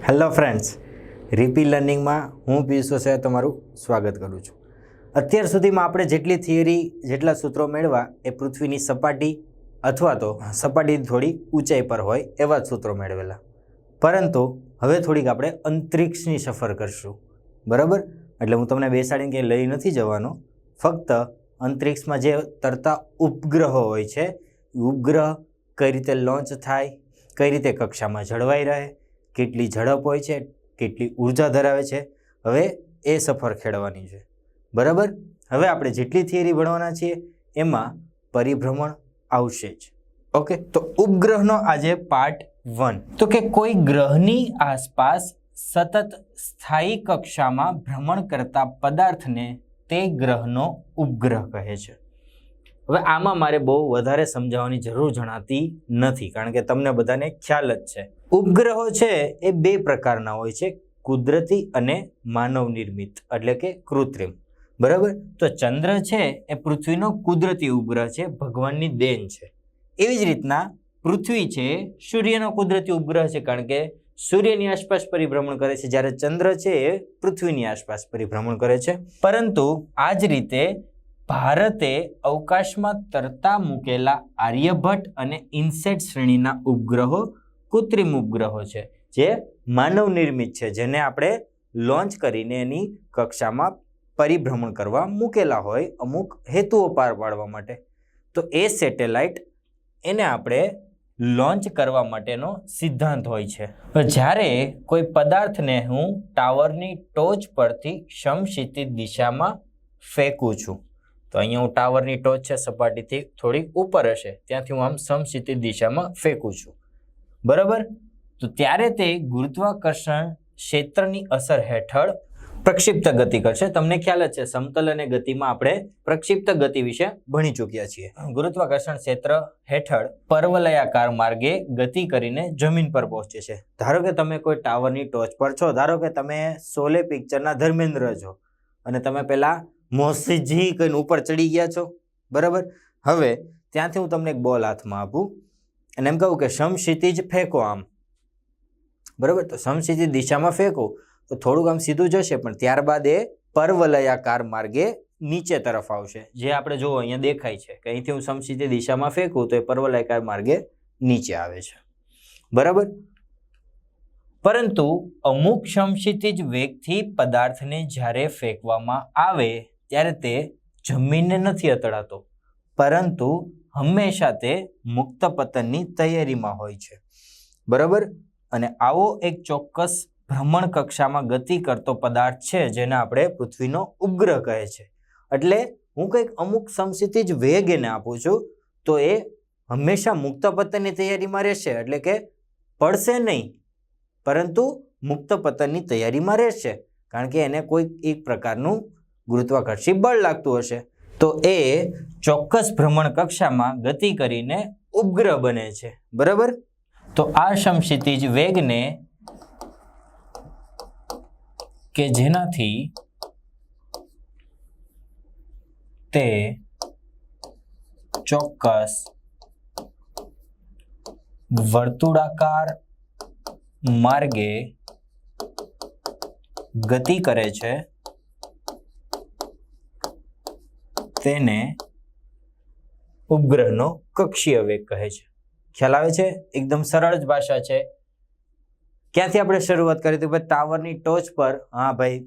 Hello friends, રીપી લર્નિંગમાં હું પિયુષ વસાવા તમારું સ્વાગત કરું છું. અત્યાર સુધીમાં આપણે જેટલી થિયરી જેટલા સૂત્રો મેળવ્યા એ પૃથ્વીની સપાટી અથવા તો સપાટીથી થોડી ઊંચાઈ પર હોય એવા જ સૂત્રો મેળવેલા. પરંતુ હવે થોડીક આપણે અંતરિક્ષની સફર કરશું. બરાબર? એટલે હું તમને બેસાડીને કંઈ લઈ નથી જવાનો. ફક્ત અંતરિક્ષમાં જે તરતા ઉપગ્રહો હોય છે, ઉપગ્રહ કઈ રીતે લોન્ચ થાય, કઈ રીતે કક્ષામાં જળવાઈ રહે, કેટલી ઝડપ હોય છે, કેટલી ઉર્જા ધરાવે છે, હવે એ સફર ખેડવાની છે. બરાબર? હવે આપણે જેટલી થિયરી ભણવાના છીએ એમાં પરિભ્રમણ આવશે જ. ઓકે, તો ઉપગ્રહનો આજે પાર્ટ 1. તો કે કોઈ ગ્રહની આસપાસ સતત સ્થાયી કક્ષામાં ભ્રમણ કરતા પદાર્થને તે ગ્રહનો ઉપગ્રહ કહે છે. હવે આમાં મારે બહુ વધારે સમજાવવાની જરૂર જણાતી નથી, કારણ કે તમને બધાને ખ્યાલ જ છે. ઉપગ્રહો છે એ બે પ્રકારના હોય છે, કુદરતી અને માનવ નિર્મિત, એટલે કે કૃત્રિમ. બરાબર? તો ચંદ્ર છે એ પૃથ્વીનો કુદરતી ઉપગ્રહ છે, ભગવાનની દેન છે. એવી જ રીતના પૃથ્વી છે સૂર્યનો કુદરતી ઉપગ્રહ છે, કારણ કે સૂર્યની આસપાસ પરિભ્રમણ કરે છે, જ્યારે ચંદ્ર છે એ પૃથ્વીની આસપાસ પરિભ્રમણ કરે છે. પરંતુ આ જ રીતે ભારતે અવકાશમાં તરતા મૂકેલા આર્યભટ્ટ અને ઇનસેટ શ્રેણીના ઉપગ્રહો કૃત્રિમ ઉપગ્રહો છે, જે માનવ નિર્મિત છે, જેને આપણે લોન્ચ કરીને એની કક્ષામાં પરિભ્રમણ કરવા મૂકેલા હોય અમુક હેતુઓ પાર પાડવા માટે. તો એ સેટેલાઇટ એને આપણે લોન્ચ કરવા માટેનો સિદ્ધાંત હોય છે. જ્યારે કોઈ પદાર્થને હું ટાવરની ટોચ પરથી સમક્ષિતિજ દિશામાં ફેંકું છું, તો અહીંયા હું ટાવરની ટોચ છે સપાટીથી થોડી ઉપર હશે, ત્યાંથી હું આમ સમક્ષિતિજ દિશામાં ફેંકું છું. બરાબર? તો ત્યારે તે ગુરુત્વાકર્ષણ ક્ષેત્રની અસર હેઠળ પ્રક્ષિપ્ત ગતિ કરશે. તમને ખ્યાલ જ છે, સમતલ અને ગતિમાં આપણે પ્રક્ષિપ્ત ગતિ વિશે ભણી ચૂક્યા છીએ. ગુરુત્વાકર્ષણ ક્ષેત્ર હેઠળ પર્વલયાકાર માર્ગે ગતિ કરીને જમીન પર પહોંચે છે. ધારો કે તમે કોઈ ટાવરની ટોચ પર છો, ધારો કે તમે શોલે પિક્ચરના ધર્મેન્દ્ર છો અને તમે પેલા મોસીજી કહીને ઉપર ચડી ગયા છો. બરાબર? હવે ત્યાંથી હું તમને એક બોલ હાથમાં આપું અને એમ કહું કે સમક્ષિતિજ ફેંકો આમ. બરાબર? તો સમક્ષિતિજ દિશામાં ફેંકો તો થોડુંક આમ સીધું જશે, પણ ત્યારબાદ એ પરવલયાકાર માર્ગે નીચે તરફ આવશે, જે આપણે જો અહીંયા દેખાય છે કે અહીંથી હું સમક્ષિતિજ દિશામાં ફેંકું તો એ પરવલયાકાર માર્ગે નીચે આવે છે. બરાબર? પરંતુ અમુક સમક્ષિતિજ વેગથી પદાર્થને જ્યારે ફેંકવામાં આવે ત્યારે તે જમીનને નથી અથડાતો, પરંતુ હંમેશા તે મુક્ત પતનની તૈયારીમાં હોય છે. બરાબર? અને આવો એક ચોક્કસ ભ્રમણ કક્ષામાં ગતિ કરતો પદાર્થ છે જેને આપણે પૃથ્વીનો ઉપગ્રહ કહે છે. એટલે હું કંઈક અમુક સમક્ષિતિજ વેગ એને આપું છું તો એ હંમેશા મુક્ત પતનની તૈયારીમાં રહેશે, એટલે કે પડશે નહીં, પરંતુ મુક્ત પતનની તૈયારીમાં રહેશે, કારણ કે એને કોઈ એક પ્રકારનું ગુરુત્વાકર્ષી બળ લાગતું હશે. તો એ ચોક્કસ ભ્રમણ કક્ષામાં ગતિ કરીને ઉપગ્રહ બને છે. બરાબર? તો આ સમક્ષિતિજ વેગને કે જેનાથી તે ચોક્કસ વર્તુળાકાર માર્ગે ગતિ કરે છે તેને ઉપગ્રહનો કક્ષીય વેગ કહે છે. ખ્યાલ આવે છે? એકદમ સરળ જ ભાષા છે. ક્યાંથી આપણે શરૂઆત કરી હતી? ભાઈ ટાવરની ટોચ પર. હા ભાઈ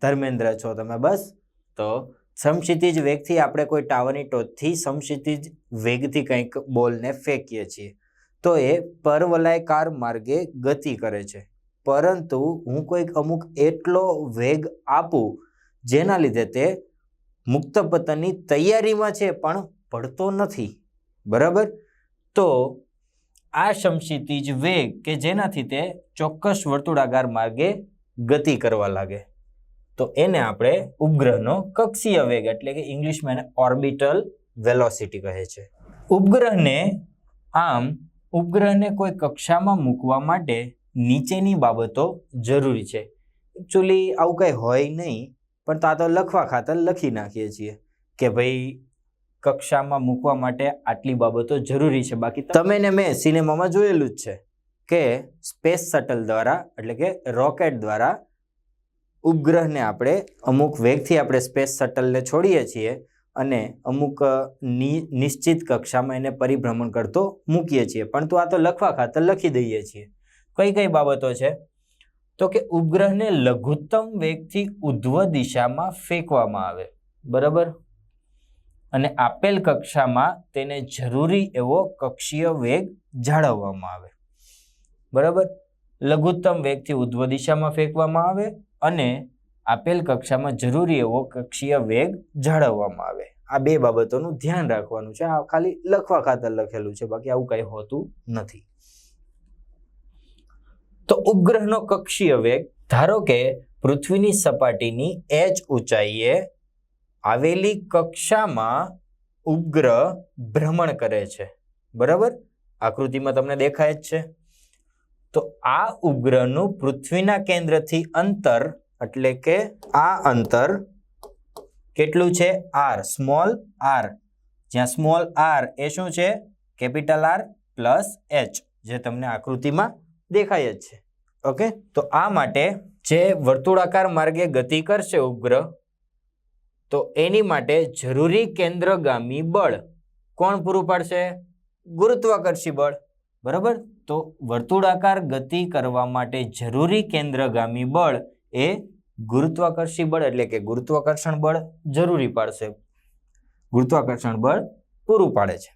ધર્મેન્દ્ર છો તમે. બસ, તો સમક્ષિતિજ વેગથી આપણે કોઈ ટાવરની ટોચથી સમક્ષિતિજ વેગથી કંઈક બોલને ફેંકીએ છીએ તો એ પરવલયાકાર માર્ગે ગતિ કરે છે, પરંતુ હું કોઈક અમુક એટલો વેગ આપું જેના લીધે તે મુક્ત પતનની તૈયારીમાં છે પણ પડતો નથી. બરાબર? તો આ સમક્ષિતિજ વેગ કે જેનાથી તે ચોક્કસ વર્તુળાકાર માર્ગે ગતિ કરવા લાગે, તો એને આપણે ઉપગ્રહનો કક્ષીય વેગ, એટલે કે ઇંગ્લિશમાં એને ઓર્બિટલ વેલોસિટી કહે છે. ઉપગ્રહને કોઈ કક્ષામાં મૂકવા માટે નીચેની બાબતો જરૂરી છે. એકચ્યુઅલી આવું કંઈ હોય નહીં, પણ તો આ તો લખવા ખાતર લખી નાખીએ છીએ કે ભાઈ કક્ષામાં મૂકવા માટે આટલી બાબતો જરૂરી છે. બાકી તમે ને મેં સિનેમામાં જોયેલું જ છે કે સ્પેસ શટલ દ્વારા એટલે કે રોકેટ દ્વારા ઉપગ્રહને આપણે અમુક વેગથી આપણે સ્પેસ શટલને છોડીએ છીએ અને અમુક નિશ્ચિત કક્ષામાં એને પરિભ્રમણ કરતો મૂકીએ છીએ. પરંતુ આ તો લખવા ખાતર લખી દઈએ છીએ. કઈ કઈ બાબતો છે? તો કે ઉપગ્રહને લઘુત્તમ વેગથી ઉધ્વ દિશામાં ફેંકવામાં આવે, બરાબર, અને આપેલ કક્ષામાં તેને જરૂરી એવો કક્ષીય વેગ જાળવવામાં આવે, બરાબર. લઘુત્તમ વેગથી ઉધ્વ દિશામાં ફેંકવામાં આવે અને આપેલ કક્ષામાં જરૂરી એવો કક્ષીય વેગ જાળવવામાં આવે. આ બે બાબતોનું ધ્યાન રાખવાનું છે. આ ખાલી લખવા ખાતર લખેલું છે, બાકી આવું કંઈ હોતું નથી. તો ઉપગ્રહનો કક્ષીય વેગ, ધારો કે પૃથ્વીની સપાટીની h ઊંચાઈએ આવેલી કક્ષામાં ઉપગ્રહ ભ્રમણ કરે છે, બરાબર. આકૃતિમાં તમને દેખાય જ છે. તો આ ઉપગ્રહનું પૃથ્વીના કેન્દ્રથી અંતર એટલે કે આ અંતર કેટલું છે? r, સ્મોલ r, જ્યાં સ્મોલ r એ શું છે? કેપિટલ R પ્લસ h, જે તમને આકૃતિમાં દેખાય જ છે. ઓકે, તો આ માટે જે વર્તુળાકાર માર્ગે ગતિ કરશે ઉપગ્રહ, તો એની માટે જરૂરી કેન્દ્રગામી બળ કોણ પૂરું પાડશે? ગુરુત્વાકર્ષી બળ, બરાબર. તો વર્તુળાકાર ગતિ કરવા માટે જરૂરી કેન્દ્રગામી બળ એ ગુરુત્વાકર્ષી બળ એટલે કે ગુરુત્વાકર્ષણ બળ જરૂરી પાડશે, ગુરુત્વાકર્ષણ બળ પૂરું પાડે છે,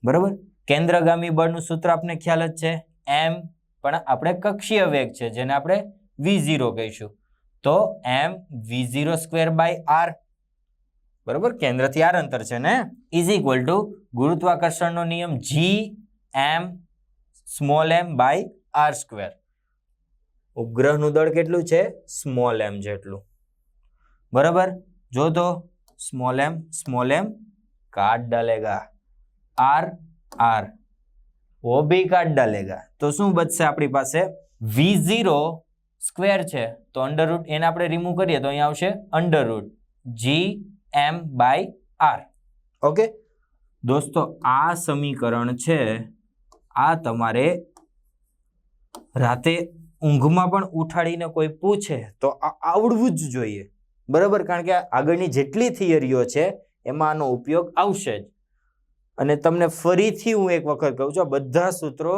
બરાબર. કેન્દ્રગામી બળનું સૂત્ર આપણે ખ્યાલ જ છે, m, પણ આપણે કક્ષીય વેગ છે જેને આપણે v0 કહીશું, તો m v0 square by r, બરાબર. કેન્દ્રથી r અંતર છે ને, ઇઝ ઇક્વલ ટુ ગુરુત્વાકર્ષણનો નિયમ g m small m by r square. ઉપગ્રહનું દળ કેટલું છે? સ્મોલ m જેટલું, બરાબર. જો તો સ્મોલ m કાટ ડાલેગા, r r वो भी काट डालेगा. तो શું બચશે આપણી પાસે? v0 સ્ક્વેર છે તો અંડર રૂટ એને આપણે રિમૂવ કરીએ તો અહીંયા આવશે under root gm by r. Okay દોસ્તો, આ સમીકરણ છે, આ તમારે રાતે ઊંઘમાં પણ ઉઠાડીને કોઈ પૂછે તો આવડવું જ જોઈએ, બરાબર. કારણ કે આગળની જેટલી થિયરીઓ છે એમાં આનો ઉપયોગ આવશે જ. અને તમને ફરીથી હું એક વખત કહું છું, બધા સૂત્રો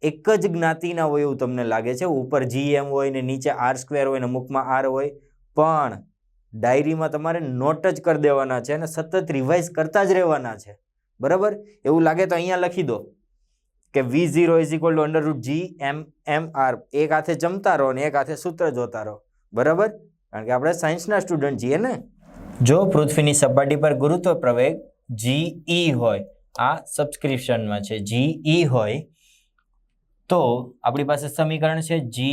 એક જ જ્ઞાતિના હોય એવું તમને લાગે છે. ઉપર gm હોય ને નીચે r સ્ક્વેર હોય ને મુખમાં r હોય, પણ ડાયરીમાં તમારે નોટ જ કરી દેવાના છે અને સતત રિવાઇઝ કરતા જ રહેવાના છે, બરાબર. એવું લાગે તો અહીંયા લખી દો કે v0 is equal to under route gm/r. એક હાથે જમતા રહો ને એક હાથે સૂત્ર જોતા રહો, બરાબર. કારણ કે આપણે સાયન્સના સ્ટુડન્ટ છીએ ને. જો પૃથ્વીની સપાટી પર ગુરુત્વ પ્રવેગ GE હોય, આ સબસ્ક્રિપ્શનમાં છે, GE હોય તો આપણી પાસે સમીકરણ છે GE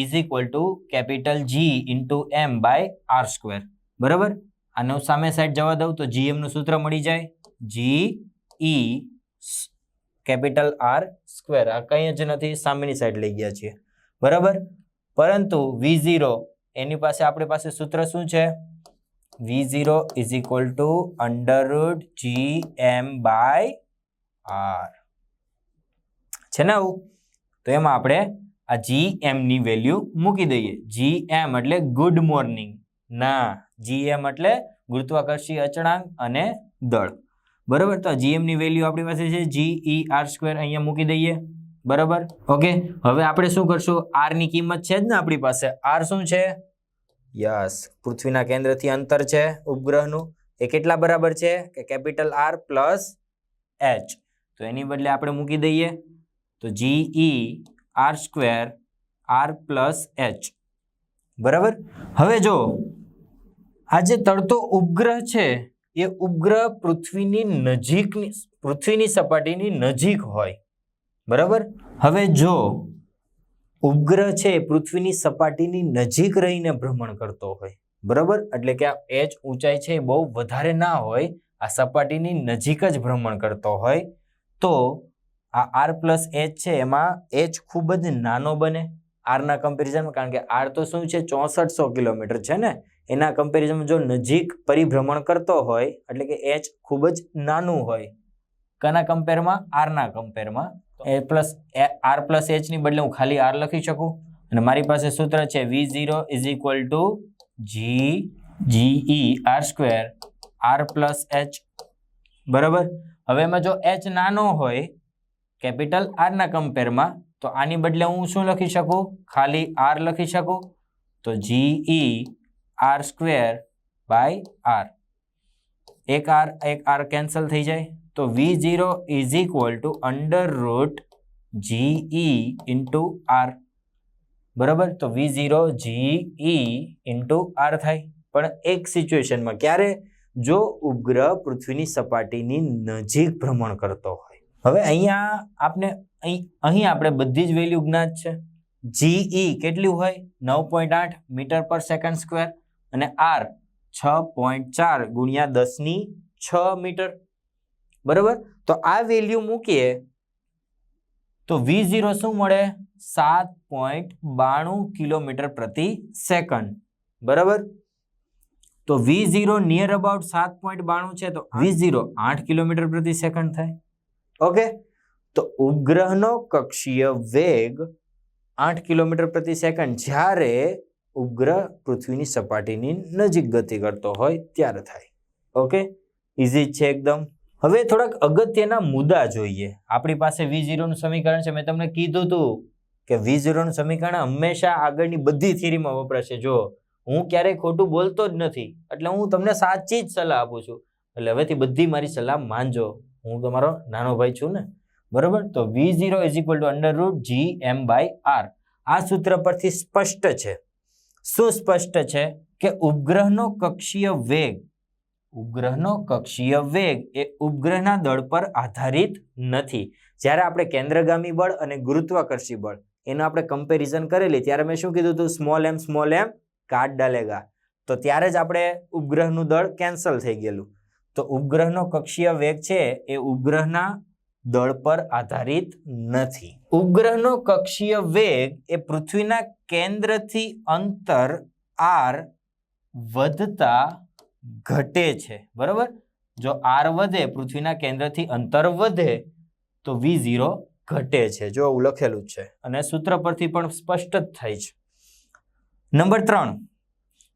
is equal to capital G into m by r square, બરાબર. આનું સામે સાઈડ જવા દઉં તો gm નું સૂત્ર મળી જાય, GE કેપિટલ R સ્ક્વેર. આ કંઈ જ નથી, સામેની સાઈડ લઈ ગયા છીએ, બરાબર. પરંતુ v0 એની પાસે આપણી પાસે સૂત્ર શું છે? v0 is equal to under root gm by r છે ને આવું. તો એમાં આપણે આ gm ની વેલ્યુ મૂકી દઈએ. gm એટલે ગુડ મોર્નિંગ ના, gm એટલે ગુરુત્વાકર્ષી અચળાંક અને દળ, બરાબર. તો gm ની વેલ્યુ આપણી પાસે છે GER સ્ક્વેર, અહીંયા મૂકી દઈએ, બરાબર. ઓકે, હવે આપણે શું કરશું? r ની કિંમત છે જ ને આપણી પાસે. r શું છે? યસ, પૃથ્વીના કેન્દ્રથી અંતર છે ઉપગ્રહનું, એ કેટલા બરાબર છે? કે કેપિટલ R પ્લસ h. તો એની બદલે આપણે મૂકી દઈએ તો GER square R plus h, બરાબર. હવે જો આ જે તરતો ઉપગ્રહ છે એ ઉપગ્રહ પૃથ્વીની સપાટીની નજીક હોય, બરાબર. હવે જો ઉપગ્રહ છે પૃથ્વીની સપાટીની નજીક રહીને ભ્રમણ કરતો હોય, બરાબર, એટલે કે આ h ઊંચાઈ છે એ બહુ વધારે ના હોય, આ સપાટીની નજીક જ ભ્રમણ કરતો હોય, તો આ r પ્લસ h છે એમાં h ખૂબ જ નાનો બને r ના કમ્પેરિઝનમાં. કારણ કે r તો શું છે? 6400 કિલોમીટર છે ને, એના કમ્પેરિઝનમાં જો નજીક પરિભ્રમણ કરતો હોય એટલે કે h ખૂબ જ નાનું હોય. કના કમ્પેરમાં? આર ના કમ્પેરમાં. એ પ્લસ આર પ્લસ એચ ની બદલે હું ખાલી આર લખી શકું અને મારી પાસે સૂત્ર છે V0 is equal to GE r square r plus h. બરાબર. હવે એમાં જો એચ નાનો હોય કેપિટલ આર ના કમ્પેરમાં તો આની બદલે હું શું લખી શકું? ખાલી આર લખી શકું. તો GE r square by r. એક આર કેન્સલ થઈ જાય તો V0 is equal to under root GE into r. બરાબર. તો V0 GE ઇન્ટુ આર થાય. પણ એક સિચ્યુએશનમાં ક્યારે? જો ઉપગ્રહ પૃથ્વીની સપાટીની નજીક ભ્રમણ કરતો હોય. હવે અહીંયા આપણે બધી જ વેલ્યુ જ્ઞાત છે. GE કેટલું હોય? 9.8 મીટર પર સેકન્ડ સ્ક્વેર અને આર 6.4 ગુણ્યા 10⁶ મીટર. બરાબર. તો આ વેલ્યુ મૂકીએ તો V0 શું મળે? 7.92 કિલોમીટર પ્રતિ સેકન્ડ. બરાબર. તો V0 નિયર અબાઉટ 7.92 છે તો V0 8 કિલોમીટર પ્રતિ સેકન્ડ થાય. ઓકે. તો ઉપગ્રહનો કક્ષીય વેગ 8 કિલોમીટર પ્રતિ સેકન્ડ જ્યારે ઉપગ્રહ પૃથ્વીની સપાટીની નજીક ગતિ કરતો હોય ત્યારે થાય. ઓકે. ઇઝી છે એકદમ. હવે થોડાક અગત્યના મુદ્દા જોઈએ. આપણી પાસે V0 નું સમીકરણ છે. મેં તમને કીધું હતું કે V0 નું સમીકરણ હંમેશા આગળની બધી થિયરીમાં વપરાશે. જો હું ક્યારેય ખોટું બોલતો જ નથી એટલે હું તમને સાચી જ સલાહ આપું છું. એટલે હવેથી બધી મારી સલાહ માનજો. હું તમારો નાનો ભાઈ છું ને. બરોબર. તો V0 is equal to under root GM by r. આ સૂત્ર પરથી સ્પષ્ટ છે. શું સ્પષ્ટ છે? કે ઉપગ્રહનો કક્ષીય વેગ એ ઉપગ્રહના દળ પર આધારિત નથી. જ્યારે આપણે કેન્દ્રગામી બળ અને ગુરુત્વાકર્ષી બળ એનો આપણે કમ્પેરિઝન કરેલી ત્યારે મેં શું કીધું હતું? સ્મોલ એમ કાટ ડાલેગા. તો ત્યારે જ આપણે ઉપગ્રહનું દળ કેન્સલ થઈ ગયેલું. તો ઉપગ્રહનો કક્ષીય વેગ છે એ ઉપગ્રહના દળ પર આધારિત નથી. ઉપગ્રહનો કક્ષીય વેગ એ પૃથ્વીના કેન્દ્રથી અંતર r વધતા ઘટે છે. બરાબર. જો r વધે, પૃથ્વીના કેન્દ્રથી અંતર વધે તો V0 ઘટે છે. જો એવું લખેલું છે અને સૂત્ર પરથી પણ સ્પષ્ટ જ થાય છે. નંબર 3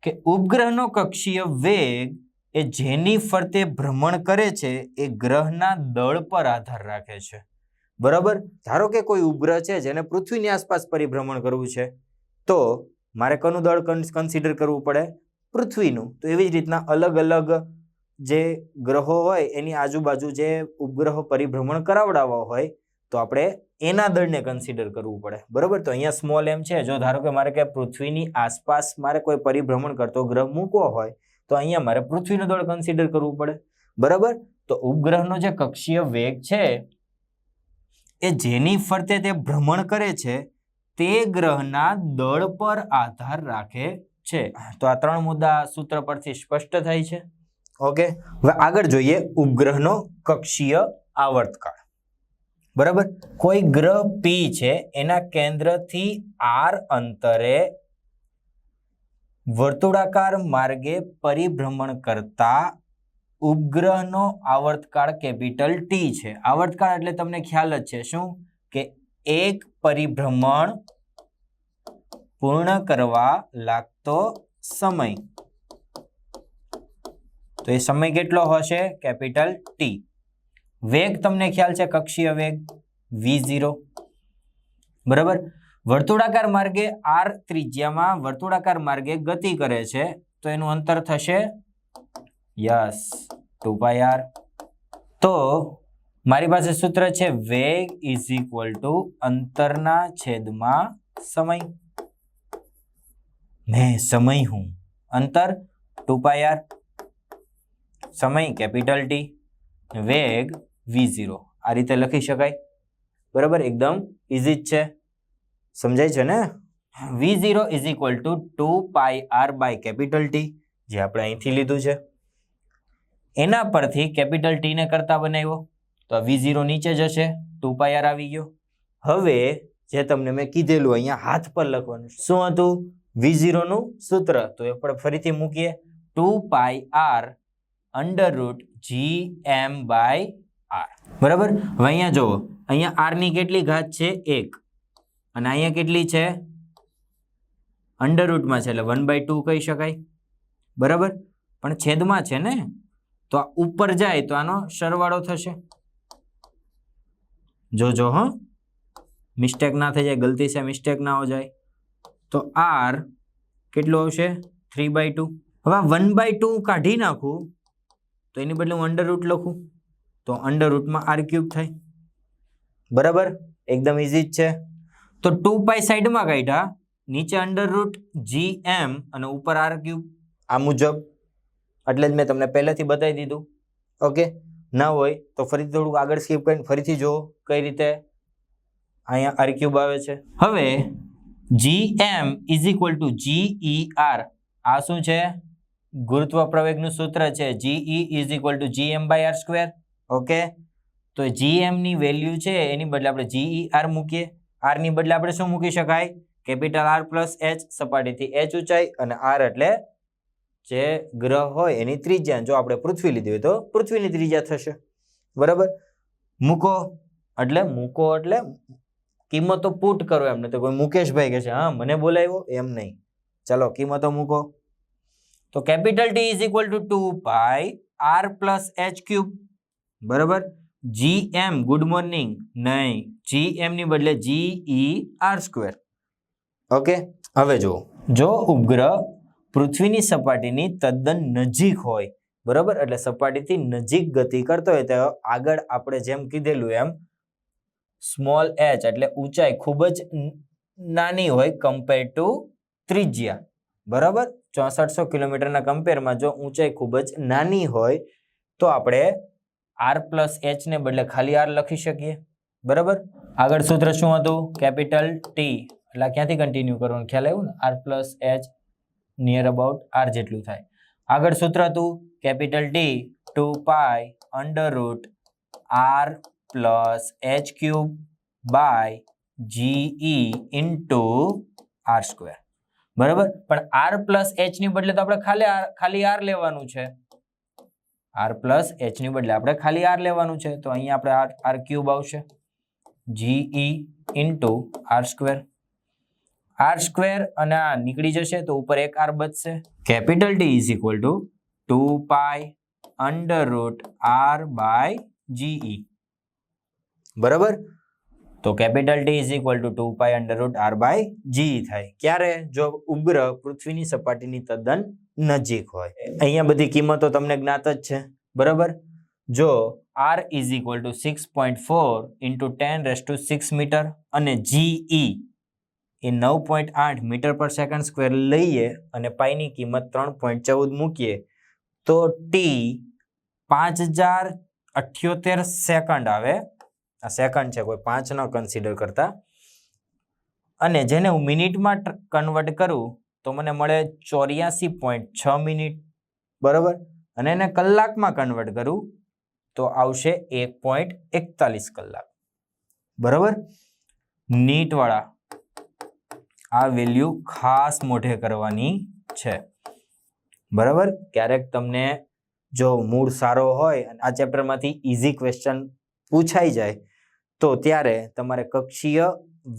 કે ઉપગ્રહનો કક્ષીય વેગ એ જેની ફરતે ભ્રમણ કરે છે એ ગ્રહના દળ પર આધાર રાખે છે. બરાબર. ધારો કે કોઈ ઉપગ્રહ છે જેને પૃથ્વીની આસપાસ પરિભ્રમણ કરવું છે તો મારે કોનું દળ કન્સિડર કરવું પડે? પૃથ્વીનું. તો એવી જ રીતના અલગ અલગ જે ગ્રહો હોય એની આજુબાજુ જે ઉપગ્રહો પરિભ્રમણ કરાવડાવવા હોય તો આપણે એના દળને કન્સિડર કરવું પડે. બરોબર. તો અહીંયા સ્મોલ એમ છે. જો ધારો કે મારે કે પૃથ્વીની આસપાસ મારે કોઈ પરિભ્રમણ કરતો ગ્રહ મૂકવો હોય તો અહીંયા મારે પૃથ્વીનું દળ કન્સિડર કરવું પડે. બરાબર. તો ઉપગ્રહનો જે કક્ષીય વેગ છે એ જેની ફરતે તે ભ્રમણ કરે છે તે ગ્રહના દળ પર આધાર રાખે છે. તો આ 3 મુદ્દા સૂત્ર પરથી સ્પષ્ટ થાય છે. ઓકે. હવે આગળ જોઈએ ઉપગ્રહનો કક્ષીય આવર્તકાળ. બરાબર. કોઈ ગ્રહ P છે એના કેન્દ્રથી r અંતરે વર્તુળાકાર માર્ગે પરિભ્રમણ કરતા ઉપગ્રહનો આવર્તકાળ કેપિટલ T છે. આવર્તકાળ એટલે તમને ખ્યાલ જ છે શું? કે એક પરિભ્રમણ પૂર્ણ કરવા લાગતો સમય. તો એ સમય કેટલો હશે? Capital T. વેગ તમને ખ્યાલ છે કક્ષીય વેગ V0. બરાબર. વર્તુળાકાર માર્ગે r ત્રિજ્યામાં વર્તુળાકાર માર્ગે ગતિ કરે છે તો એનું અંતર થશે 2πr. તો મારી પાસે સૂત્ર છે વેગ ઇઝ ઇક્વલ ટુ અંતરના છેદમાં સમય. मैं समय हूं. अंतर 2πr. સમય કેપિટલ T. વેગ V0. આ રીતે લખી શકાય. બરાબર. એકદમ ઇઝી જ છે. સમજાય છે ને? V0 is equal to 2πr by capital T જે આપણે અહીંથી લીધું છે. એના પરથી કેપિટલ T ને કરતા બનાવ્યો તો V0 નીચે જશે. 2πr આવી ગયો. હવે જે તમને મેં કીધેલું અહીંયા હાથ પર લખવાનું શું હતું? V0 નું સૂત્ર. તો એ પણ ફરીથી મૂકીએ. 2πr under root GM by r. બરાબર. હવે અહીંયા જુઓ, અહીંયા આર ની કેટલી ઘાત છે? 1. અને અહીંયા કેટલી છે? અંડર રૂટમાં છે એટલે 1/2 કહી શકાય. બરાબર. પણ છેદમાં છે ને, તો આ ઉપર જાય તો આનો સરવાળો થશે. જોજો હો, મિસ્ટેક ના થઈ જાય, ગલતી સે મિસ્ટેક ના હો જાય. તો આર કેટલું આવશે? 3/2. હવે 1/2 કાઢી નાખું તો એની બદલે હું અંડર રૂટ લખું તો અંડર રૂટમાં આર ક્યુબ થાય. બરાબર, એકદમ ઇઝી જ છે. તો 2π સાઈડમાં કાઢ્યા, નીચે અંડર રૂટ gm અને ઉપર આર ક્યુબ, આ મુજબ. એટલે જ મેં તમને પહેલેથી બતાવી દીધું. ઓકે, ના હોય તો ફરીથી થોડુંક આગળ સ્કીપ કરીને ફરીથી જુઓ કઈ રીતે અહીંયા આર ક્યુબ આવે છે. હવે gm is equal two GER. આ શું છે? ગુરુત્વ પ્રવેગનું સૂત્ર છે. GE is equal two gm/r². Okay, તો gm ની વેલ્યુ છે એની બદલે આપણે GER મૂકીએ. r ની બદલે આપણે શું મૂકી શકાય? કેપિટલ R પ્લસ H, સપાટીથી h ઊંચાઈ, અને r એટલે જે ગ્રહ હોય એની ત્રિજ્યા. જો આપણે પૃથ્વી લીધી હોય તો પૃથ્વીની ત્રિજ્યા થશે. બરાબર. મૂકો એટલે કિંમતો પુટ કરો. એમને તો કોઈ મુકેશભાઈ કહે છે હા મને બોલાવ્યો એમ નહીં. ચાલો કિંમતો મૂકો. તો capital T is equal to 2π r plus h cube. બરાબર. gm ગુડ મોર્નિંગ નહીં, gm ની બદલે GER². ઓકે, હવે જો ઉપગ્રહ પૃથ્વીની સપાટીની તદ્દન નજીક હોય, બરાબર, એટલે સપાટીથી નજીક ગતિ કરતો હોય તો આગળ આપણે જેમ કીધેલું એમ સ્મોલ h એટલે ઊંચાઈ ખૂબ જ નાની હોય કમ્પેર ટુ ત્રિજ્યા. બરાબર, 6400 કિલોમીટરના કમ્પેરમાં જો ઊંચાઈ ખૂબ જ નાની હોય તો આપણે r પ્લસ h ને બદલે ખાલી r લખી શકીએ. બરાબર. આગળ સૂત્ર શું હતું? Capital T. એટલે ક્યાંથી કન્ટિન્યુ કરવાનું ખ્યાલ આવ્યું ને? r plus h near about r જેટલું થાય. આગળ સૂત્ર હતું capital T 2π under root r plus h cube by GE into r². બરાબર. પણ r પ્લસ h ની બદલે તો આપણે ખાલી r લેવાનું છે. r પ્લસ h ની બદલે આપણે ખાલી r લેવાનું છે. તો અહીંયા આપણે r ક્યુબ આવશે, GE ઇન્ટુ r². r² અને આ નીકળી જશે તો ઉપર એક r બચશે. Capital T is equal to 2π under root r by GE. બરાબર. તો capital T is equal to 2π under root r by GE થાય. ક્યારે? જો ઉપગ્રહ પૃથ્વીની સપાટીની તદ્દન નજીક હોય. અહીંયા બધી કિંમતો તમને જ્ઞાત જ છે. બરાબર. જો r is equal to 6.4 into 10⁶ metre અને GE એ 9.8 મીટર પર સેકન્ડ સ્ક્વેર લઈએ અને પાઈની કિંમત 3.14 મૂકીએ તો T 5078 સેકન્ડ આવે. આ સેકન્ડ છે, કોઈ 5 ન કન્સિડર કરતા. અને જેને હું મિનિટમાં કન્વર્ટ કરું તો મને મળે 84.6 મિનિટ. બરાબર. અને એને કલાકમાં કન્વર્ટ કરું તો આવશે 1.41 કલાક. બરાબર. નીટવાળા આ વેલ્યુ ખાસ મોઢે કરવાની છે. બરાબર. ક્યારેક તમને જો મૂડ સારો હોય અને આ ચેપ્ટરમાંથી ઇઝી ક્વેશ્ચન પૂછાઈ જાય તો ત્યારે તમારે કક્ષીય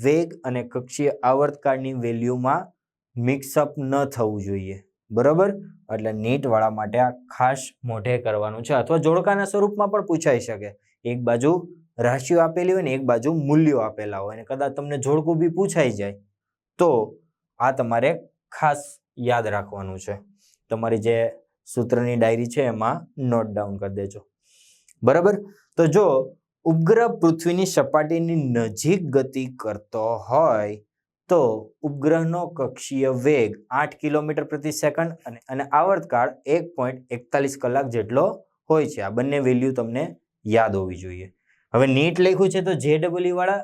વેગ અને કક્ષીય આવર્તકાળની વેલ્યુમાં મિક્સઅપ ન થવું જોઈએ. બરાબર. એટલે નીટવાળા માટે આ ખાસ મોઢે કરવાનું છે, અથવા જોડકાના સ્વરૂપમાં પણ પૂછાઈ શકે. એક બાજુ રાશિઓ આપેલી હોય ને એક બાજુ મૂલ્યો આપેલા હોય, અને કદાચ તમને જોડકું બી પૂછાઈ જાય તો આ તમારે ખાસ યાદ રાખવાનું છે. તમારી જે સૂત્રની ડાયરી છે એમાં નોટ ડાઉન કરી દેજો. બરાબર. તો જો ઉપગ્રહ પૃથ્વીની સપાટીની નજીક ગતિ કરતો હોય તો ઉપગ્રહનો કક્ષીય વેગ 8 કિલોમીટર પ્રતિ સેકન્ડ અને આવર્તકાળ 1.41 કલાક જેટલો હોય છે. આ બંને વેલ્યુ તમને યાદ હોવી જોઈએ. હવે નીટ લખ્યું છે તો JEE વાળા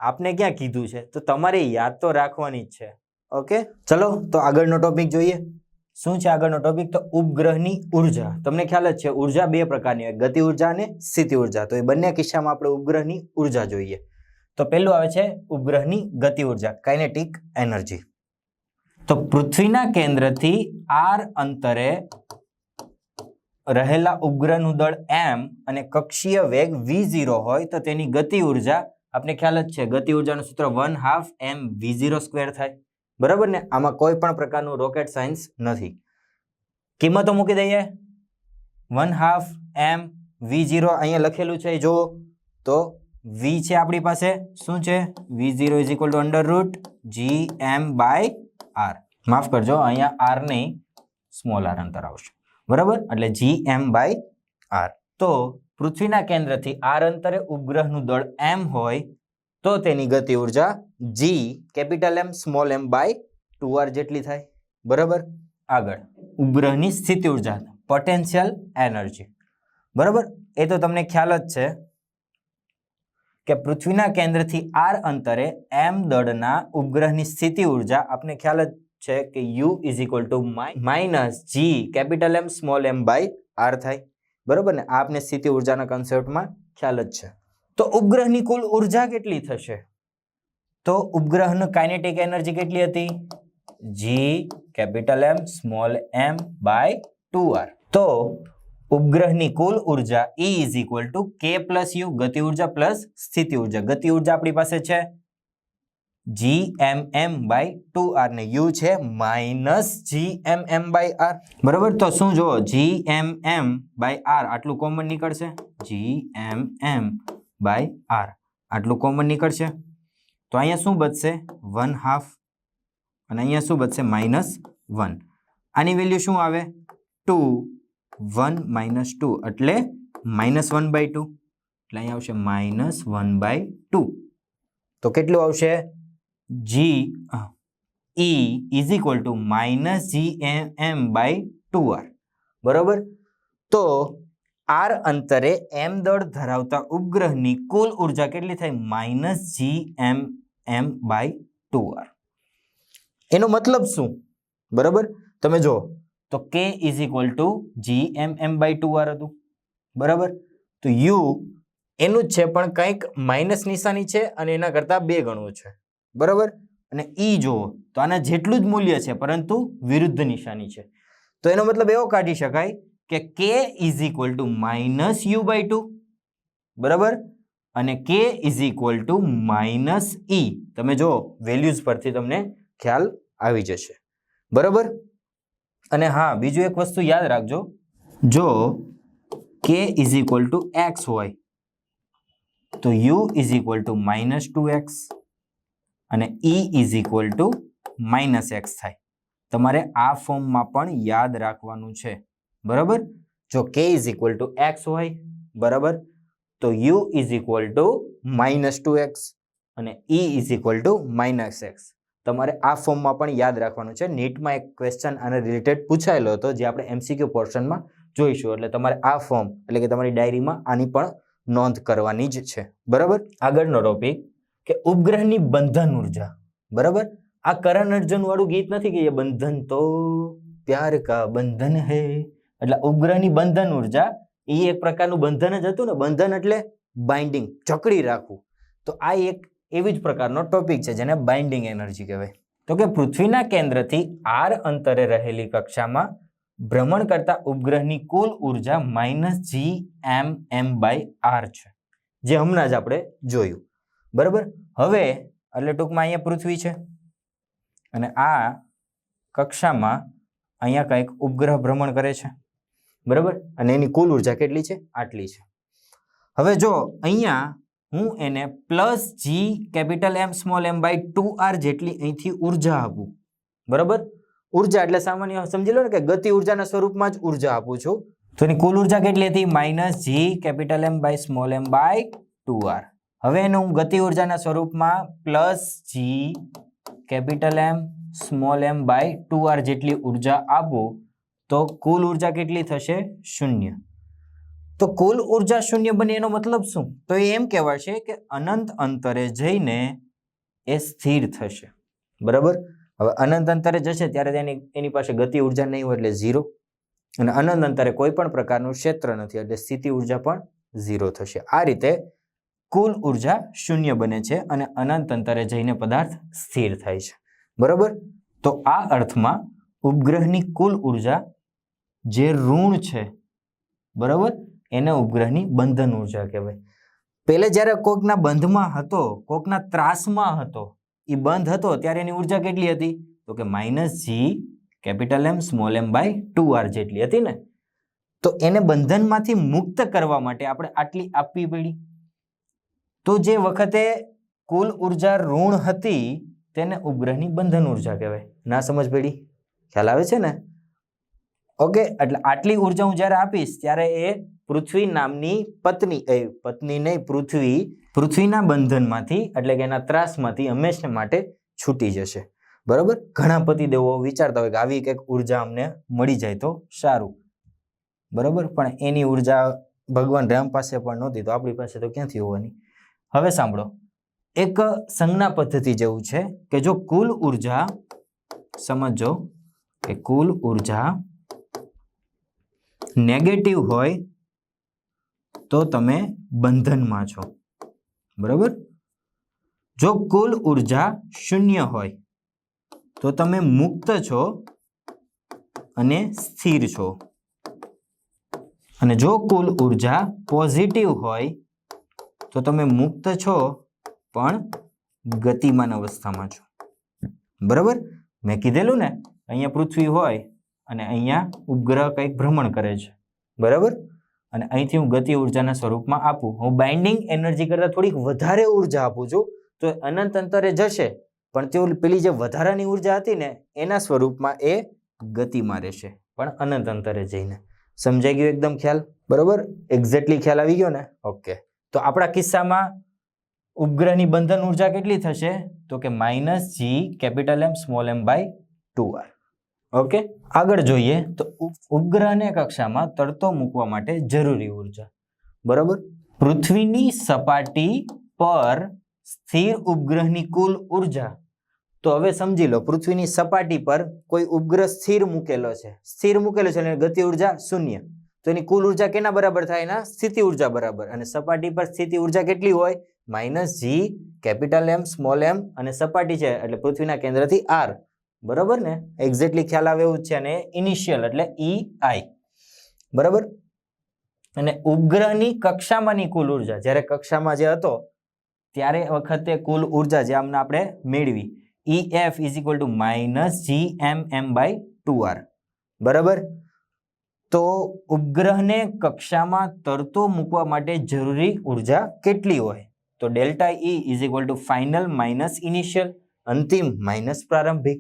આપને ક્યાં કીધું છે, તો તમારે યાદ તો રાખવાની જ છે. ઓકે, ચલો તો આગળનો ટોપિક જોઈએ. શું છે આગળનો ટોપિક? તો ઉપગ્રહની ઉર્જા. તમને ખ્યાલ જ છે ઉર્જા બે પ્રકારની હોય, ગતિ ઉર્જા અને સ્થિતિ ઉર્જા. તો એ બંને કિસ્સામાં આપણે ઉપગ્રહની ઉર્જા જોઈએ. તો પહેલું આવે છે ઉપગ્રહની ગતિ ઉર્જા, કાઇનેટિક એનર્જી. તો પૃથ્વીના કેન્દ્રથી r અંતરે રહેલા ઉપગ્રહનું દળ m અને કક્ષીય વેગ v0 હોય તો તેની ગતિ ઉર્જા આપણે ખ્યાલ જ છે, ગતિ ઉર્જાનું સૂત્ર 1/2 mv0² થાય. બરાબર ને? આમાં કોઈ પણ પ્રકારનું રોકેટ સાયન્સ નથી. કિંમતો મૂકી દઈએ. 1/2 mv0 અહીંયા લખેલું છે જો તો v છે આપણી પાસે, શું છે? v0 = √gm/r. માફ કરજો, અહીંયા r નહીં, સ્મોલ r અંતર આવશે. બરાબર? એટલે gm/r. તો પૃથ્વીના કેન્દ્રથી r અંતરે ઉપગ્રહનું દળ m હોય તો તેની ગતિ ઉર્જા g capital M small m/2r જેટલી થાય. બરાબર? આગળ ઉપગ્રહની સ્થિતિ ઉર્જા, પોટેન્શિયલ એનર્જી. બરાબર? એ તો તમને ખ્યાલ જ છે કે પૃથ્વીના કેન્દ્રથી r અંતરે m દળના ઉપગ્રહની સ્થિતિ ઉર્જા આપણે ખ્યાલ જ છે કે u = -g capital M small m/r થાય. બરાબર ને? આ આપણે સ્થિતિ ઉર્જાના કન્સેપ્ટમાં ખ્યાલ જ છે. તો ઉપગ્રહની કુલ ઉર્જા કેટલી થશે? તો ઉપગ્રહની કાઇનેટિક એનર્જી કેટલી હતી? g capital M small m/2r. તો ઉપગ્રહની કુલ ઉર્જા E = k + u, ગતિ ઉર્જા પ્લસ સ્થિતિ ઉર્જા. ગતિ ઉર્જા આપણી પાસે છે gmm/2r ને u છે -gmm/r. બરાબર? તો શું જો gmm/r આટલું કોમન નીકળશે, gmm/r આટલું કોમન નીકળશે. તો અહીંયા શું બચશે? 1/2 અને અહીંયા શું બચશે? -1. આની વેલ્યુ શું આવે? 2 1 - 2 એટલે -1/2. એટલે અહીંયા આવશે -1/2. તો કેટલું આવશે? g E = -gmm/2r. બરાબર? તો r અંતરે m દળ ધરાવતા ઉપગ્રહની કુલ ઉર્જા કેટલી થાય? -gmm/2r. એનો મતલબ શું? બરાબર? તમે જો તો k = gmm/2r હતું. બરાબર? તો u એનું જ છે પણ કંઈક માઇનસ નિશાની છે અને એના કરતા 2 ગણું છે. બરાબર? અને E જુઓ તો આના જેટલું જ મૂલ્ય છે પરંતુ વિરુદ્ધ નિશાની છે. તો એનો મતલબ એવો કાઢી શકાય કે k = -u/2. બરાબર? અને k = -e. તમે જો વેલ્યુઝ પરથી તમને ખ્યાલ આવી જશે. બરાબર? અને હા, બીજું એક વસ્તુ યાદ રાખજો, જો k = x હોય તો u = -2x અને E = -x થાય. તમારે આ ફોર્મમાં પણ યાદ રાખવાનું છે. બરાબર? જો k = x હોય, બરાબર, તો u = -2x અને E = -x. તમારે આ ફોર્મમાં પણ યાદ રાખવાનું છે. નીટમાં એક ક્વેશ્ચન આને રિલેટેડ પૂછાયેલો હતો જે આપણે MCQ પોર્શનમાં જોઈશું. એટલે તમારે આ ફોર્મ એટલે કે તમારી ડાયરીમાં આની પણ નોંધ કરવાની જ છે. બરાબર? આગળનો ટોપિક કે ઉપગ્રહની બંધન ઉર્જા. બરાબર? આ કરણ અર્જુન વાળું ગીત નથી કે એ બંધન તો પ્યાર કા બંધન હે. એટલે ઉપગ્રહની બંધન ઉર્જા એ એક પ્રકારનું બંધન જ હતું ને. બંધન એટલે બાઇન્ડિંગ, જકડી રાખવું. તો આ એક એવી જ પ્રકારનો ટોપિક છે જેને બાઇન્ડિંગ એનર્જી કહેવાય. તો કે પૃથ્વીના કેન્દ્રથી r અંતરે રહેલી કક્ષામાં ભ્રમણ કરતા ઉપગ્રહની કુલ ઉર્જા -gmm/r છે, જે હમણાં જ આપણે જોયું. બરાબર? હવે એટલે ટૂંકમાં અહીંયા પૃથ્વી છે અને આ કક્ષામાં અહીંયા કંઈક ઉપગ્રહ ભ્રમણ કરે છે. બરાબર? અને એની કુલ ઉર્જા કેટલી છે? આટલી છે. હવે જો અહીંયા હું એને +gM/2r જેટલી અહીંથી ઉર્જા આપું. બરાબર? ઉર્જા એટલે સામાન્ય સમજી લો ને કે ગતિ ઉર્જાના સ્વરૂપમાં જ ઉર્જા આપું છું. તો એની કુલ ઉર્જા કેટલી હતી? -gM/2r. હવે એને હું ગતિ ઉર્જાના સ્વરૂપમાં +gM/2r જેટલી ઉર્જા આપું તો કુલ ઉર્જા કેટલી થશે? 0. તો કુલ ઉર્જા 0 બને એનો મતલબ શું? તો એમ કહેવાશે કે અનંત અંતરે જઈને એ સ્થિર થશે. બરાબર? હવે અનંત અંતરે જશે ત્યારે એની પાસે ગતિ ઉર્જા નહીં હોય એટલે 0, અને અનંત અંતરે કોઈ પણ પ્રકારનું ક્ષેત્ર નથી એટલે સ્થિતિ ઉર્જા પણ 0 થશે. આ રીતે કુલ ઉર્જા 0 બને છે અને અનંત અંતરે જઈને પદાર્થ સ્થિર થાય છે. બરાબર? તો આ અર્થમાં ઉપગ્રહની કુલ ઉર્જા જે ઋણ છે બરાબર, એને ઉપગ્રહની બંધન ઉર્જા કહેવાય. પહેલે જ્યારે કોકના બંધમાં હતો, કોકના ત્રાસમાં હતો, એ બંધ હતો ત્યારે એની ઉર્જા કેટલી હતી? તો કે -G(M)(m)/2r જેટલી હતી ને. તો એને બંધનમાંથી મુક્ત કરવા માટે આપણે આટલી આપવી પડી. તો જે વખતે કુલ ઉર્જા ઋણ હતી તેને ઉપગ્રહની બંધન ઉર્જા કહેવાય. ના સમજ પડી? ખ્યાલ આવે છે ને? ઓકે, એટલે આટલી ઉર્જા હું જ્યારે આપીશ ત્યારે એ પૃથ્વી નામની પૃથ્વીના બંધનમાંથી એટલે કે એના ત્રાસમાંથી હંમેશા માટે છૂટી જશે. બરાબર, ઘણા પતિદેવો વિચારતા હોય કે આવી કંઈક ઉર્જા અમને મળી જાય તો સારું. બરાબર, પણ એની ઉર્જા ભગવાન રામ પાસે પણ નહોતી તો આપણી પાસે તો ક્યાંથી હોવાની? હવે સાંભળો, એક સંજ્ઞા પદ્ધતિ જેવું છે કે જો કુલ ઉર્જા, સમજો કે કુલ ઉર્જા નેગેટિવ હોય તો તમે બંધનમાં છો. બરાબર, જો કુલ ઉર્જા શૂન્ય હોય તો તમે મુક્ત છો અને સ્થિર છો. અને જો કુલ ઉર્જા પોઝિટિવ હોય તો તમે મુક્ત છો પણ ગતિમાન અવસ્થામાં છો. બરાબર, મેં કીધેલું ને, અહીંયા પૃથ્વી હોય અને અહીંયા ઉપગ્રહ કંઈક ભ્રમણ કરે છે. બરાબર, અને અહીંથી હું ગતિ ઉર્જાના સ્વરૂપમાં આપું, હું બાઇન્ડિંગ એનર્જી કરતાં થોડીક વધારે ઉર્જા આપું છું તો અનંત અંતરે જશે, પણ તે પેલી જે વધારાની ઉર્જા હતી ને એના સ્વરૂપમાં એ ગતિમાં રહેશે પણ અનંત અંતરે જઈને. સમજાઈ ગયું એકદમ ખ્યાલ? બરાબર, એક્ઝેક્ટલી ખ્યાલ આવી ગયો ને? ઓકે, તો આપણા કિસ્સામાં ઉપગ્રહની બંધન ઉર્જા કેટલી થશે? તો કે -G(M)(m)/2r. ઓકે, આગળ જોઈએ તો ઉપગ્રહને કક્ષામાં તરતો મૂકવા માટે જરૂરી ઉર્જા. બરાબર, પૃથ્વીની સપાટી પર સ્થિર ઉપગ્રહની કુલ ઉર્જા. તો હવે સમજી લો, પૃથ્વીની સપાટી પર કોઈ ઉપગ્રહ સ્થિર મૂકેલો છે અને ગતિ ઉર્જા 0, તો એની કુલ ઉર્જા કેના બરાબર થાય? એના સ્થિતિ ઉર્જા બરાબર. અને સપાટી પર સ્થિતિ ઉર્જા કેટલી હોય? -G(M)(m) અને સપાટી છે એટલે પૃથ્વીના કેન્દ્રથી r. બરાબર ને? એક્ઝેક્ટલી ખ્યાલ આવે એવું જ છે. અને ઇનિશિયલ એટલે EI. બરાબર, અને ઉપગ્રહની કક્ષામાંની કુલ ઉર્જા, જ્યારે કક્ષામાં જે હતો ત્યારે વખતે કુલ ઉર્જા જે આપણે મેળવી EF -G(M)(m)/2r. બરાબર, તો ઉપગ્રહને કક્ષામાં તરતો મૂકવા માટે જરૂરી ઉર્જા કેટલી હોય? તો ΔE ફાઇનલ માઇનસ ઇનિશિયલ, અંતિમ માઇનસ પ્રારંભિક.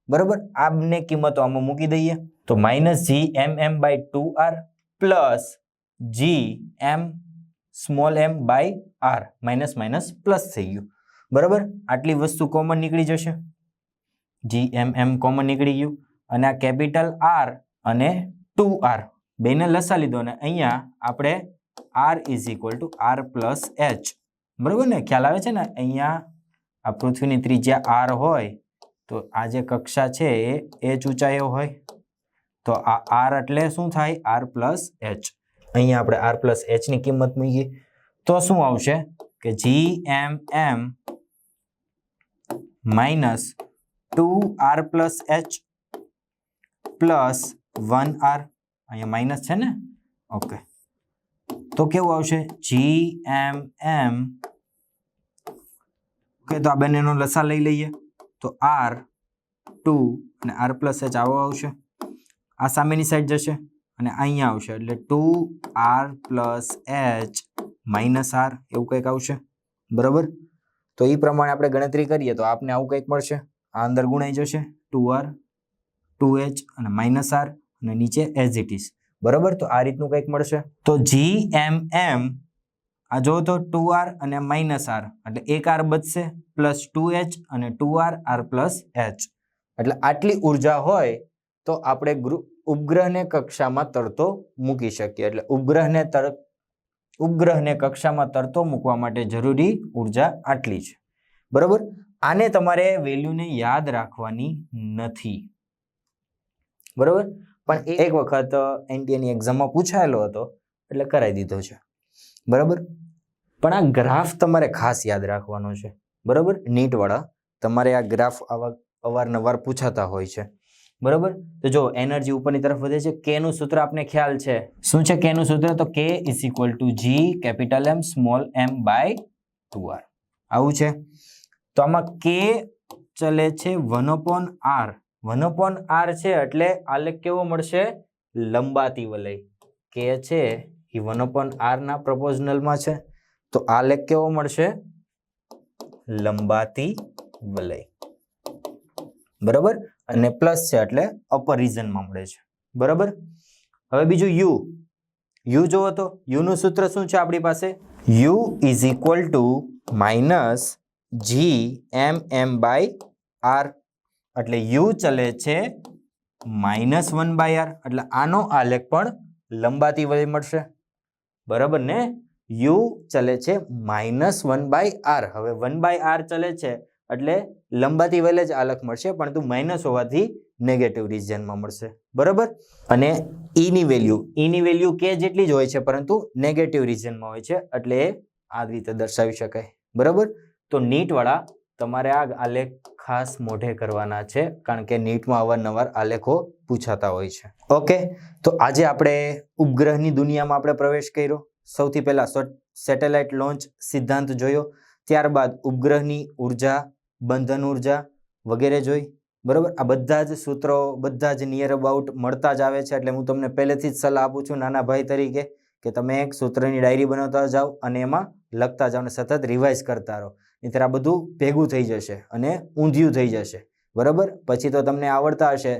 બરાબર, આ બંને કિંમતો આમાં મૂકી દઈએ તો -G(M)(m)/2r plus G(M)(m)/r minus minus plus થઈ ગયું. બરાબર, આટલી વસ્તુ કોમન નીકળી જશે. G(M)(m) કોમન નીકળી ગયું અને આ કેપિટલ R અને 2r બેને લસા લીધો અને અહીંયા આપણે R = R+H. બરાબર ને? ખ્યાલ આવે છે ને? અહીંયા આ પૃથ્વીની ત્રિજ્યા R હોય તો આ જે કક્ષા છે એ h ઊંચાઈઓ હોય તો આ R એટલે શું થાય? R+H. અહીંયા આપણે R+H ની કિંમત મૂકીએ તો શું આવશે કે G(M)(m) -2r+H પ્લસ 1r. અહીંયા માઇનસ છે ને? ઓકે, તો કેવું આવશે? G(M)(m). ઓકે, તો આ બંનેનો લસા લઈ લઈએ તો R2 અને R+H આવો આવશે. આ સામેની સાઈડ જશે અને અહીંયા આવશે એટલે 2r+H -r એવું કંઈક આવશે. બરાબર, તો એ પ્રમાણે આપણે ગણતરી કરીએ તો આપને આવું કંઈક મળશે. આ અંદર ગુણાઈ જશે 2r 2h અને -r અને નીચે એઝ ઇટ ઇઝ. બરાબર, તો આ રીતનું કંઈક મળશે. તો G(M)(m) આ જો તો 2r અને -r એટલે એક r બચશે પ્લસ 2h અને 2r r+H. એટલે આટલી ઉર્જા હોય તો આપણે ઉપગ્રહને કક્ષામાં તરતો મૂકી શકીએ. એટલે ઉપગ્રહને કક્ષામાં તરતો મૂકવા માટે જરૂરી ઉર્જા આટલી છે. બરાબર, આને તમારે વેલ્યુને યાદ રાખવાની નથી. બરાબર, પણ એક વખત એનટીએની એક્ઝામમાં પૂછાયેલો હતો એટલે કરાવી દીધો છે. બરાબર, પણ આ ગ્રાફ તમારે ખાસ યાદ રાખવાનો છે. બરાબર, નીટ વાળા તમારે આ ગ્રાફ અવારનવાર પૂછાતા હોય છે. બરોબર. તો જો એનર્જી ઉપરની તરફ વધે છે. કે નું સૂત્ર આપને ખ્યાલ છે. શું છે કે નું સૂત્ર? તો K = G capital M small m by 2r. આવું છે. તો આમાં K ચલે છે 1/r. 1/r છે એટલે આલેખ કેવો મળશે? લંબાતી વલય. K છે એ 1/r ના પ્રોપોર્શનલમાં છે. તો આલેખ કેવો મળશે? લંબાતી વલય. બરાબર. અને પ્લસ છે એટલે અપર રીજનમાં મળે છે. બરાબર. હવે બીજું યુ. યુ જોવો તો યુ નું સૂત્ર શું છે આપણી પાસે? U = -GMM/r. એટલે યુ ચલે છે -1/r. એટલે આનો આલેખ પણ લંબાતી વલય મળશે. બરાબર ને? યુ ચલે છે -1/r. હવે 1/r ચલે છે એટલે લંબાતી વલય જ આલેખ મળશે, પરંતુ માઇનસ હોવાથી નેગેટિવ રિજિયનમાં મળશે. બરાબર. અને ઈ ની વેલ્યુ કે જેટલી જ હોય છે, પરંતુ નેગેટિવ રિજિયનમાં હોય છે, એટલે આ રીતે દર્શાવી શકાય. બરાબર. તો નીટ વાળા તમારે આ આલેખ ખાસ મોઢે કરવાના છે, કારણ કે નીટમાં અવારનવાર આલેખો પૂછાતા હોય છે. ઓકે. તો આજે આપણે ઉપગ્રહની દુનિયામાં આપણે પ્રવેશ કર્યો. સૌથી પહેલા સેટેલાઇટ લોન્ચ સિદ્ધાંત જોયો, ત્યારબાદ ઉપગ્રહની ઉર્જા, બંધન ઉર્જા વગેરે જોઈ. બરોબર. આ બધા જ સૂત્રો, બધા જ નિયર અબાઉટ મળતા જ આવે છે. એટલે હું તમને પહેલેથી જ સલાહ આપું છું નાના ભાઈ તરીકે, કે તમે એક સૂત્રની ડાયરી બનાવતા જાઓ અને એમાં લખતા જાઓ અને સતત રિવાઇઝ કરતા રહો. નહીંતર આ બધું ભેગું થઈ જશે અને ઊંધિયું થઈ જશે. બરાબર. પછી તો તમને આવડતા હશે,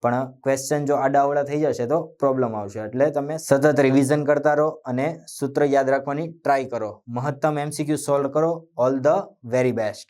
પણ ક્વેશ્ચન જો આડાઅવળા થઈ જશે તો પ્રોબ્લેમ આવશે. એટલે તમે સતત રિવિઝન કરતા રહો અને સૂત્ર યાદ રાખવાની ટ્રાય કરો. મહત્તમ MCQ સોલ્વ કરો. All the very best.